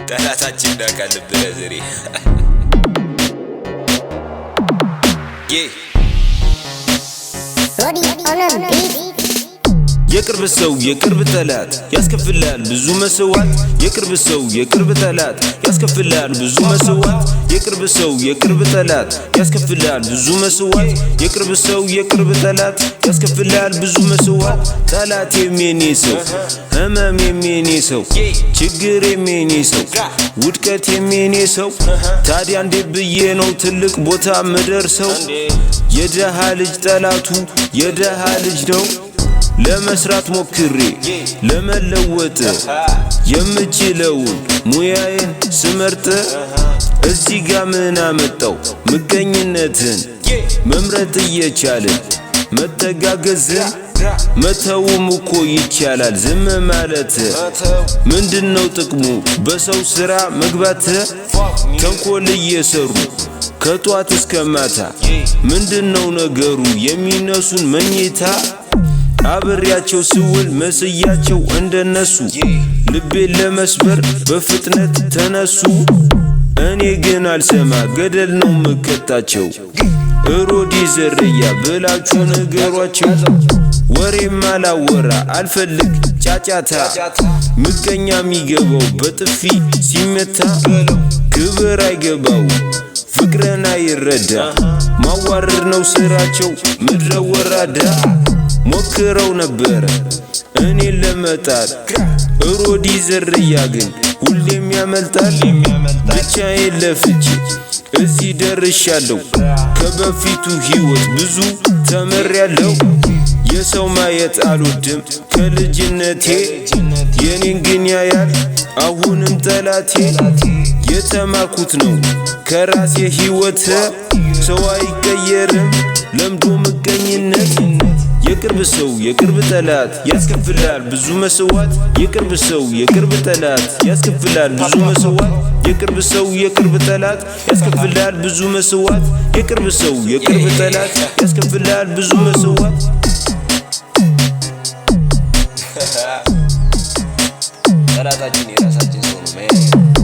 ጠላታችን እንዳካልብለ ዘሬ የቅርብ ሰው የቅርብ ጠላት ያስከፍላል ብዙ መስዋዕት የቅርብ ሰው የቅርብ ጠላት ያስከፍላል ብዙ መስዋዕት የቅርብ ሰው የቅርብ ጠላት ያስከፍላል ብዙ መስዋዕት የቅርብ ሰው የቅርብ ጠላት ያስከፍላል ብዙ መስዋዕት ጠላት የኔ ሰው ህመም የኔ ሰው ችግር የኔ ሰው ውድቀት የኔ ሰው ታዲያ እንዴት ብዬ ነው ትልቅ ቦታ ምደርሰው የደሃ ልጅ ጠላቱ የደሃ ልጅ ነው ለመስራት ሞክሬ ለመለወጥ የምችለውን ሙያዬን ስመርጥ እዚህ ጋር ምን አመጣው ምቀኝነትን መምረጥ እየቻልን መተጋገዝን መተውም እኮ ይቻላል ዝም ማለት ምንድነው ጥቅሙ በሰው ስራ መግባት ተንኮል እየሰሩ ከጧት እስከ ማታ ምንድነው ነገሩ የሚነሱን መኝታ አብሬያቸው ስውል መስያቸው እንደነሱ ልቤን ለመስበር በፍጥነት ተነሱ እኔ ግን አልሰማ ገደል ነው ምከታቸው ሮዲ ዘርያ ብላችሁ ንገሯቸው ወሬም አላወራ አልፈልግ ጫጫታ ምቀኛ የሚገባው በጥፊ ሲመታ ክብር አይገባው ፍቅርን አይረዳ ማዋረድ ነው ስራቸው ምድረ ወራዳ ሞክረው ነበር እኔን ለመጣል ሮዲ ዘርያ ግን ሁሌም ያመልጣል ብቻዬን ለፍቼ እዚህ ደርሻለሁ ከበፊቱ ህይወት ብዙ ተመሬያለሁ የሰው ማየት አልወድም ከልጅነቴ የኔን ግን ያያል አሁንም ጠላቴ የተማርኩት ነው ከራሴ ህይወት ሰው አይቀየርም ለምዶ ምቀኝነት የቅርብ ሰው የቅርብ ጠላት ያስከፍላል ብዙ መስዋዕት የቅርብ ሰው የቅርብ ጠላት ያስከፍላል ብዙ መስዋዕት የቅርብ ሰው የቅርብ ጠላት ያስከፍላል ብዙ መስዋዕት የቅርብ ሰው የቅርብ ጠላት ያስከፍላል ብዙ መስዋዕት ጠላታችን የራሳችን ሰው ነው